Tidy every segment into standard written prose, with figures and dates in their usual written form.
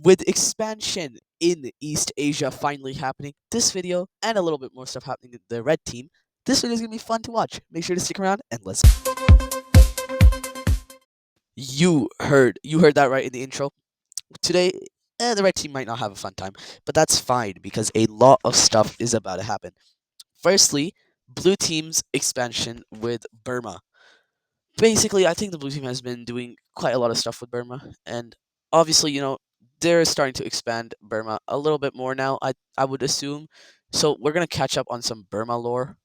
with expansion in East Asia finally happening, this video and a little bit more stuff happening in the red team, this video is gonna be fun to watch. Make sure to stick around and let's. You heard that right in the intro. Today, the red team might not have a fun time, but that's fine because a lot of stuff is about to happen. Firstly, blue team's expansion with Burma. Basically, I think the blue team has been doing quite a lot of stuff with Burma, and obviously, they're starting to expand Burma a little bit more now. I would assume. So we're gonna catch up on some Burma lore.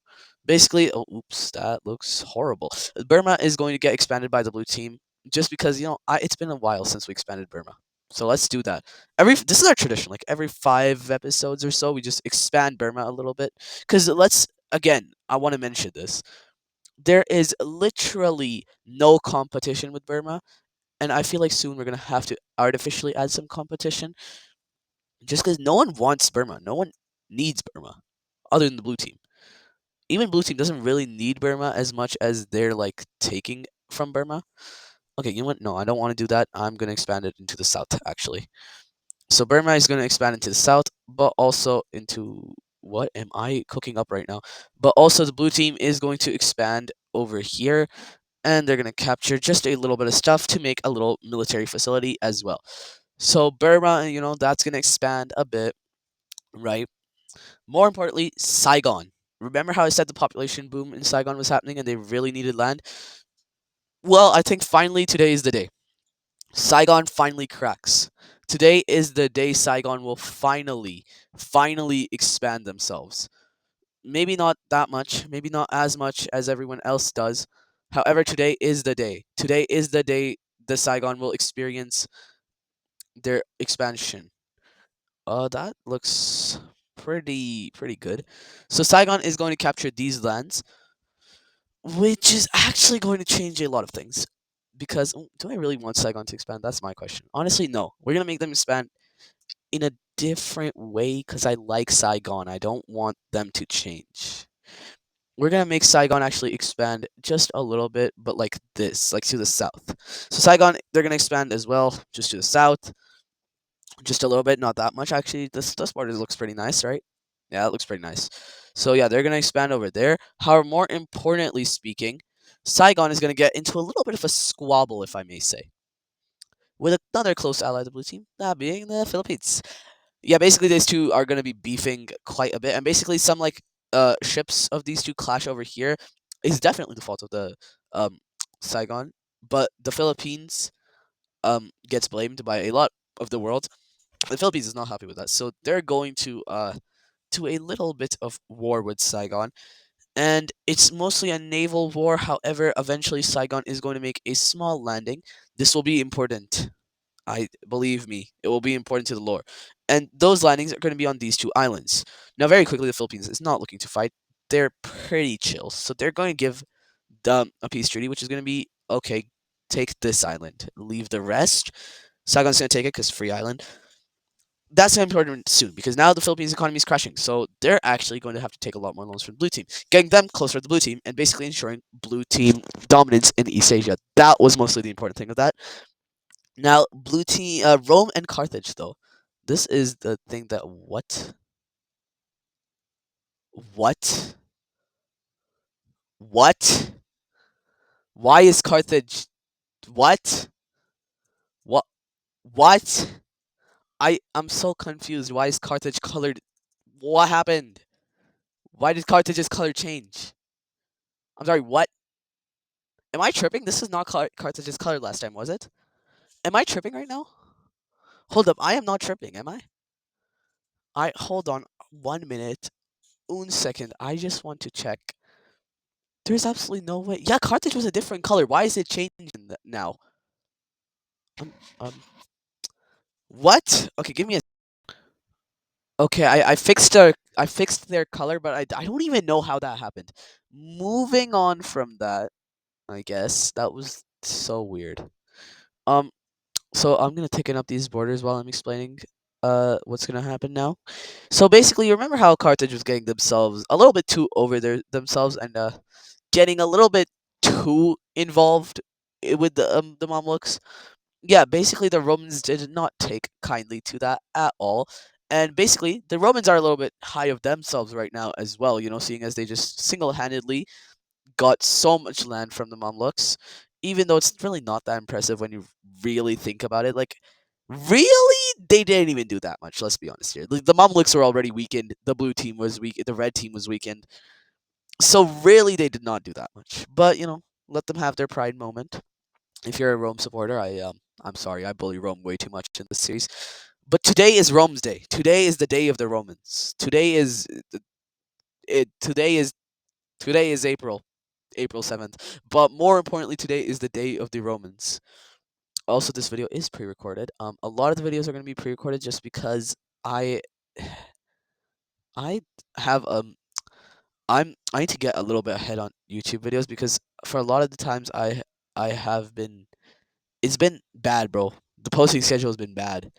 Basically, oh, oops, that looks horrible. Burma is going to get expanded by the blue team just because it's been a while since we expanded Burma. So let's do that. This is our tradition. Like every 5 episodes or so, we just expand Burma a little bit. Because I want to mention this. There is literally no competition with Burma, and I feel like soon we're gonna have to artificially add some competition, just because no one wants Burma, no one needs Burma, other than the blue team. Even blue team doesn't really need Burma as much as they're like taking from Burma. Okay, you know what? No, I don't want to do that. I'm gonna expand it into the south actually. So Burma is gonna expand into the south, but also into what am I cooking up right now? But also the blue team is going to expand over here and they're going to capture just a little bit of stuff to make a little military facility as well. So Burma, that's going to expand a bit, right? More importantly, Saigon. Remember how I said the population boom in Saigon was happening and they really needed land? Well, I think finally today is the day. Saigon finally cracks. Today is the day Saigon will finally expand themselves. Maybe not that much, maybe not as much as everyone else does. However, today is the day. Today is the day the Saigon will experience their expansion. That looks pretty good. So Saigon is going to capture these lands, which is actually going to change a lot of things. Because do I really want Saigon to expand? That's my question. Honestly, no. We're gonna make them expand in a different way because I like Saigon. I don't want them to change. We're gonna make Saigon actually expand just a little bit, but like this, like to the south. So Saigon, they're gonna expand as well, just to the south, just a little bit, not that much actually. This border looks pretty nice, right? Yeah, it looks pretty nice. So yeah, they're gonna expand over there. However, more importantly speaking, Saigon is gonna get into a little bit of a squabble, if I may say, with another close ally of the blue team, that being the Philippines. Yeah, basically these two are gonna be beefing quite a bit, and basically some ships of these two clash over here is definitely the fault of the um Saigon, but the Philippines gets blamed by a lot of the world. The Philippines is not happy with that, so they're going to a little bit of war with Saigon, and it's mostly a naval war. However, eventually Saigon is going to make a small landing. This will be important. I believe me, it will be important to the lore. And those landings are going to be on these two islands. Now, very quickly, the Philippines is not looking to fight. They're pretty chill, so they're going to give them a peace treaty, which is going to be okay. Take this island, leave the rest. Saigon's going to take it because free island. That's important soon because now the Philippines economy is crashing, so they're actually going to have to take a lot more loans from the blue team, getting them closer to the blue team, and basically ensuring blue team dominance in East Asia. That was mostly the important thing of that. Now, blue team, Rome and Carthage, though. This is the thing that what? What? What? Why is Carthage? What? What? What? I'm so confused. Why is Carthage colored? What happened? Why did Carthage's color change? I'm sorry. What? Am I tripping? This is not Carthage's color last time, was it? Am I tripping right now? Hold up. I am not tripping. Am I? I hold on. 1 minute. Un second. I just want to check. There's absolutely no way. Yeah, Carthage was a different color. Why is it changing now? Um, um, what? Okay, give me a. Okay, I fixed their color, but I don't even know how that happened. Moving on from that, I guess that was so weird. Um, so I'm gonna ticken up these borders while I'm explaining what's gonna happen now. So basically, you remember how Carthage was getting themselves a little bit too over themselves and getting a little bit too involved with the Mamluks. yeah, basically the Romans did not take kindly to that at all. And basically, the Romans are a little bit high of themselves right now as well, seeing as they just single handedly got so much land from the Mamluks, even though it's really not that impressive when you really think about it. Like, really, they didn't even do that much. Let's be honest here. The Mamluks were already weakened. The blue team was weak. The red team was weakened. So really, they did not do that much. But let them have their pride moment. If you're a Rome supporter, I'm sorry, I bully Rome way too much in this series. But today is Rome's day. Today is the day of the Romans. Today is April 7th. But more importantly, today is the day of the Romans. Also, this video is pre-recorded. A lot of the videos are going to be pre-recorded just because I I have I need to get a little bit ahead on YouTube videos because for a lot of the times I have been it's been bad, bro. The posting schedule has been bad.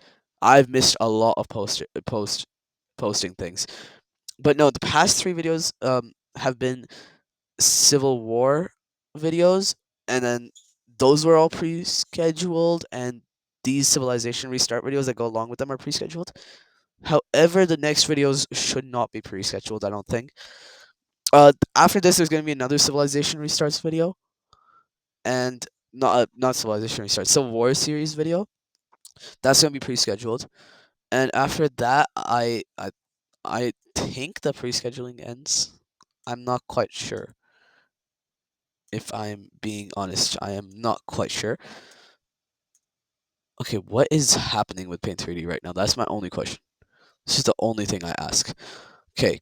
I've missed a lot of posting things. But no, the past 3 videos have been Civil War videos, and then those were all pre-scheduled, and these Civilization Restart videos that go along with them are pre-scheduled. However, the next videos should not be pre-scheduled, I don't think. After this, there's going to be another Civilization Restarts video, and not Civilization Restarts, Civil War series video. That's going to be pre-scheduled. And after that, I think the pre-scheduling ends. I'm not quite sure. If I'm being honest, I am not quite sure. Okay, what is happening with Paint 3D right now? That's my only question. This is the only thing I ask. Okay,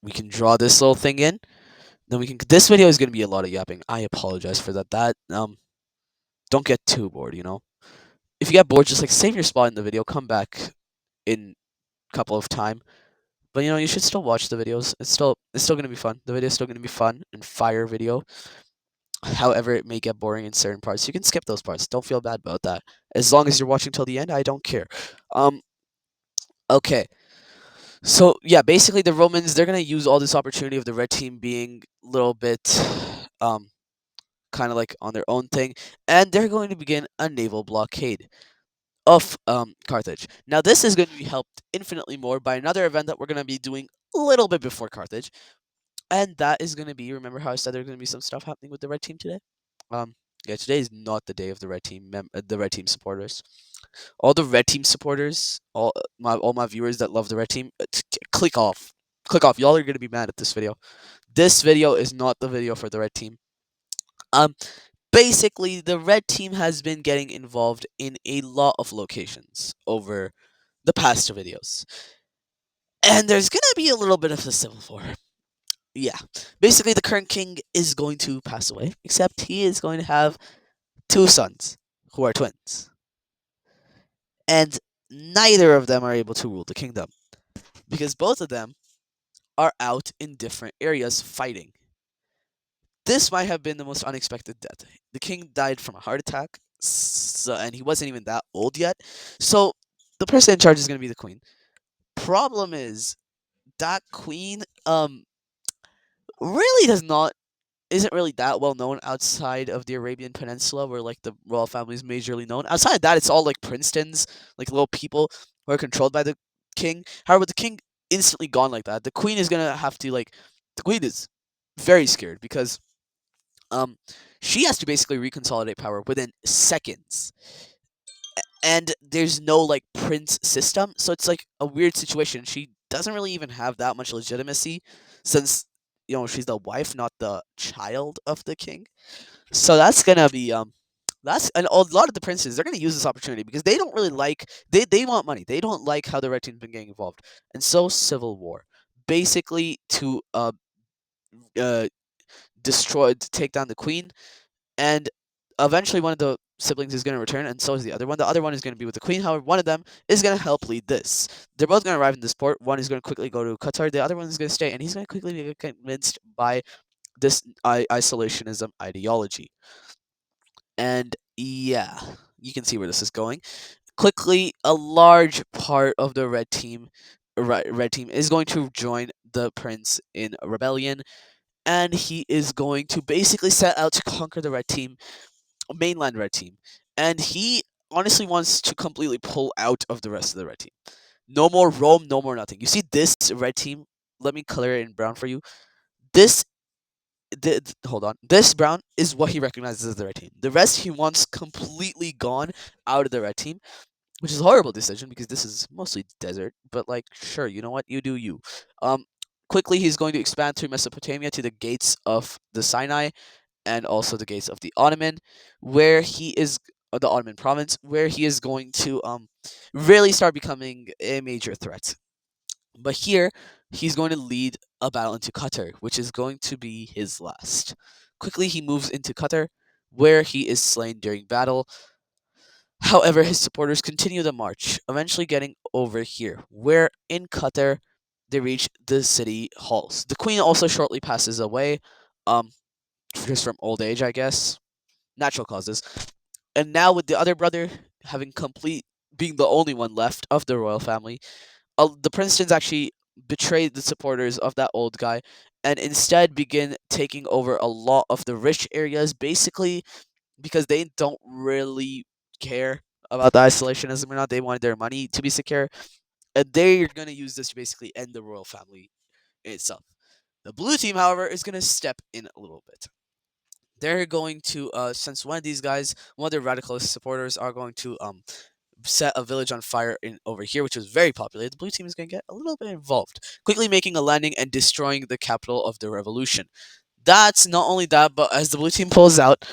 we can draw this little thing in. Then we can. This video is gonna be a lot of yapping. I apologize for that. Don't get too bored. If you get bored, just like save your spot in the video, come back in a couple of time. But you should still watch the videos. It's still gonna be fun. The video's still gonna be fun and fire video. However, it may get boring in certain parts. You can skip those parts. Don't feel bad about that. As long as you're watching till the end, I don't care. Um, okay. So yeah, basically the Romans they're gonna use all this opportunity of the red team being a little bit um kind of like on their own thing, and they're going to begin a naval blockade of Carthage. Now this is going to be helped infinitely more by another event that we're gonna be doing a little bit before Carthage, and that is gonna be, remember how I said there's gonna be some stuff happening with the red team today? Um, yeah, today is not the day of the red team. The red team supporters, all the red team supporters, all my viewers that love the red team, click off, click off. Y'all are gonna be mad at this video. This video is not the video for the red team. Um, basically, the red team has been getting involved in a lot of locations over the past 2 videos, and there's gonna be a little bit of a civil war. Yeah, basically, the current king is going to pass away, except he is going to have 2 sons who are twins, and neither of them are able to rule the kingdom because both of them are out in different areas fighting. This might have been the most unexpected death. The king died from a heart attack, and he wasn't even that old yet. So the person in charge is going to be the queen. Problem is that queen really does not isn't really that well known outside of the Arabian Peninsula, where like the royal family is majorly known. Outside of that, it's all like princetons, like little people who are controlled by the king. However, the king instantly gone like that. The queen is gonna have to like. The queen is very scared because um she has to basically reconsolidate power within seconds, and there's no like prince system, so it's like a weird situation. She doesn't really even have that much legitimacy since she's the wife, not the child of the king. So that's gonna be that's and a lot of the princes they're gonna use this opportunity because they don't really like they want money. They don't like how the red team's been getting involved, and so civil war, basically to uh destroy to take down the queen, and eventually one of the siblings is going to return, and so is the other one. The other one is going to be with the queen. However, one of them is going to help lead this. They're both going to arrive in this port. One is going to quickly go to Qatar. The other one is going to stay, and he's going to quickly be convinced by this isolationism ideology. And yeah, you can see where this is going. Quickly, a large part of the red team is going to join the prince in a rebellion, and he is going to basically set out to conquer the red team, mainland red team. and he honestly wants to completely pull out of the rest of the red team. No more Rome, no more nothing. You see this red team? Let me color it in brown for you. This hold on. This brown is what he recognizes as the red team. The rest he wants completely gone out of the red team, which is a horrible decision because this is mostly desert. But like, sure, you know what? You do you. Um, quickly he's going to expand through Mesopotamia to the gates of the Sinai and also the gates of the Ottoman, where he is the Ottoman province, where he is going to really start becoming a major threat. But here, he's going to lead a battle into Qatar, which is going to be his last. Quickly, he moves into Qatar, where he is slain during battle. However, his supporters continue the march, eventually getting over here, where in Qatar they reach the city halls. The queen also shortly passes away, um, just from old age, I guess, natural causes. And now with the other brother having complete being the only one left of the royal family, the Princetons actually betrayed the supporters of that old guy and instead begin taking over a lot of the rich areas, basically because they don't really care about the isolationism or not. They wanted their money to be secure, and they're going to use this to basically end the royal family itself. The blue team, however, is going to step in a little bit. They're going to, since one of these guys, one of their radicalist supporters, are going to set a village on fire in over here, which was very populated. The blue team is going to get a little bit involved, quickly making a landing and destroying the capital of the revolution. That's not only that, but as the blue team pulls out,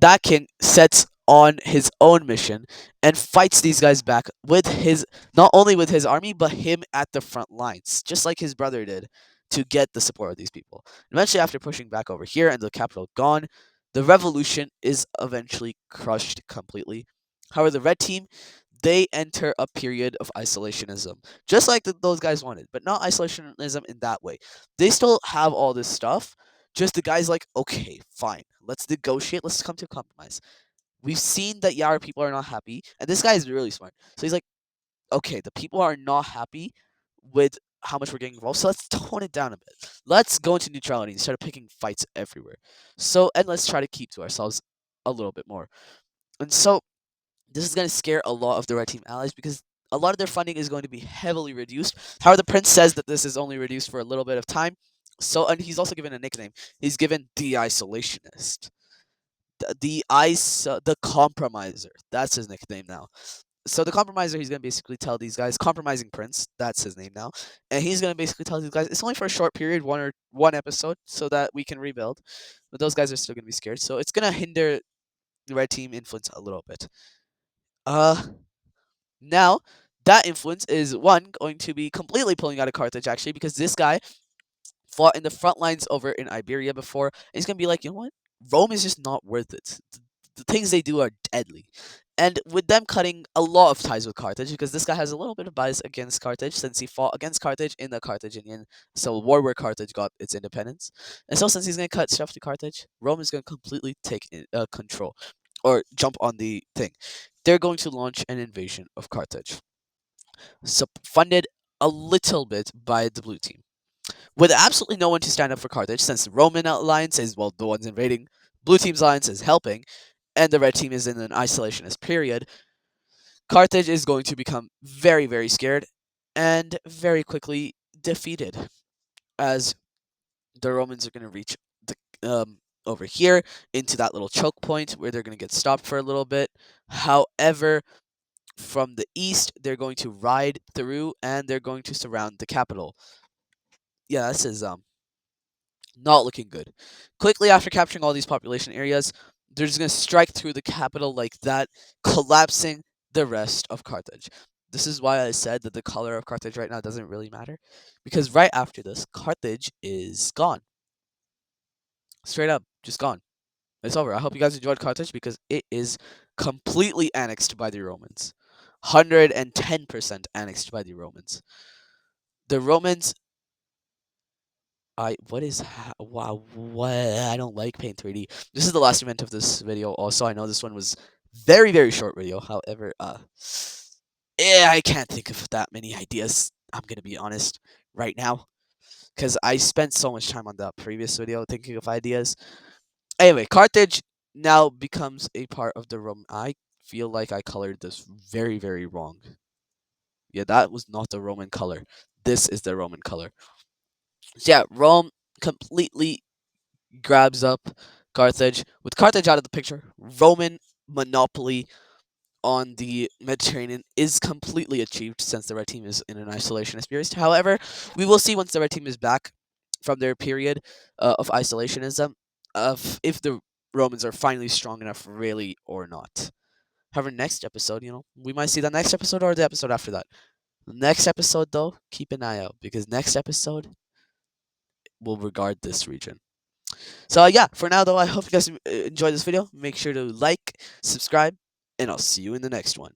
that king sets on his own mission and fights these guys back with his not only with his army but him at the front lines, just like his brother did, to get the support of these people. Eventually, after pushing back over here and the capital gone, the revolution is eventually crushed completely. However, the red team, they enter a period of isolationism, just like those guys wanted, but not isolationism in that way. They still have all this stuff, just the guy's like, okay, fine, let's negotiate, let's come to a compromise. We've seen that Yara people are not happy, and this guy is really smart. So he's like, okay, the people are not happy with how much we're getting involved, so let's tone it down a bit. Let's go into neutrality instead of picking fights everywhere. So, and let's try to keep to ourselves a little bit more. And so, this is going to scare a lot of the red team allies because a lot of their funding is going to be heavily reduced. However, the prince says that this is only reduced for a little bit of time. So, and he's also given a nickname. He's given the isolationist, the compromiser. That's his nickname now. So the compromiser, he's gonna basically tell these guys, compromising prince. That's his name now, and he's gonna basically tell these guys it's only for a short period, one episode, so that we can rebuild. But those guys are still gonna be scared, so it's gonna hinder the red team influence a little bit. Uh, Now that influence is one going to be completely pulling out of Carthage actually because this guy fought in the front lines over in Iberia before. And he's gonna be like, you know what? Rome is just not worth it. The things they do are deadly. And with them cutting a lot of ties with Carthage, because this guy has a little bit of bias against Carthage since he fought against Carthage in the Carthaginian Civil War where Carthage got its independence. And so since he's going to cut stuff to Carthage, Rome is going to completely take control or jump on the thing. They're going to launch an invasion of Carthage, funded a little bit by the blue team with absolutely no one to stand up for Carthage, since the Roman alliance is, well, the ones invading, Blue Team's alliance is helping, and the Red Team is in an isolationist period. Carthage is going to become very, very scared and very quickly defeated, as the Romans are going to reach the over here into that little choke point where they're going to get stopped for a little bit. However, from the east, they're going to ride through and they're going to surround the capital. Yeah, this is not looking good. Quickly after capturing all these population areas, they're just going to strike through the capital like that, collapsing the rest of Carthage. This is why I said that the color of Carthage right now doesn't really matter, because right after this, Carthage is gone. Straight up, just gone. It's over. I hope you guys enjoyed Carthage because it is completely annexed by the Romans. 110% annexed by the Romans. The Romans, wow, what, I don't like Paint 3D. This is the last event of this video. Also, I know this one was very, very short video. However, yeah, I can't think of that many ideas. I'm gonna be honest right now because I spent so much time on the previous video thinking of ideas. Anyway, Carthage now becomes a part of the Roman. I feel like I colored this very, very wrong. Yeah, that was not the Roman color. This is the Roman color. So yeah, Rome completely grabs up Carthage. With Carthage out of the picture, Roman monopoly on the Mediterranean is completely achieved since the red team is in an isolationist period. However, we will see once the red team is back from their period of isolationism of if the Romans are finally strong enough, really, or not. However, next episode, we might see the next episode or the episode after that. Next episode, though, keep an eye out because next episode will regard this region. So yeah, for now though, I hope you guys enjoyed this video. Make sure to like, subscribe, and I'll see you in the next one.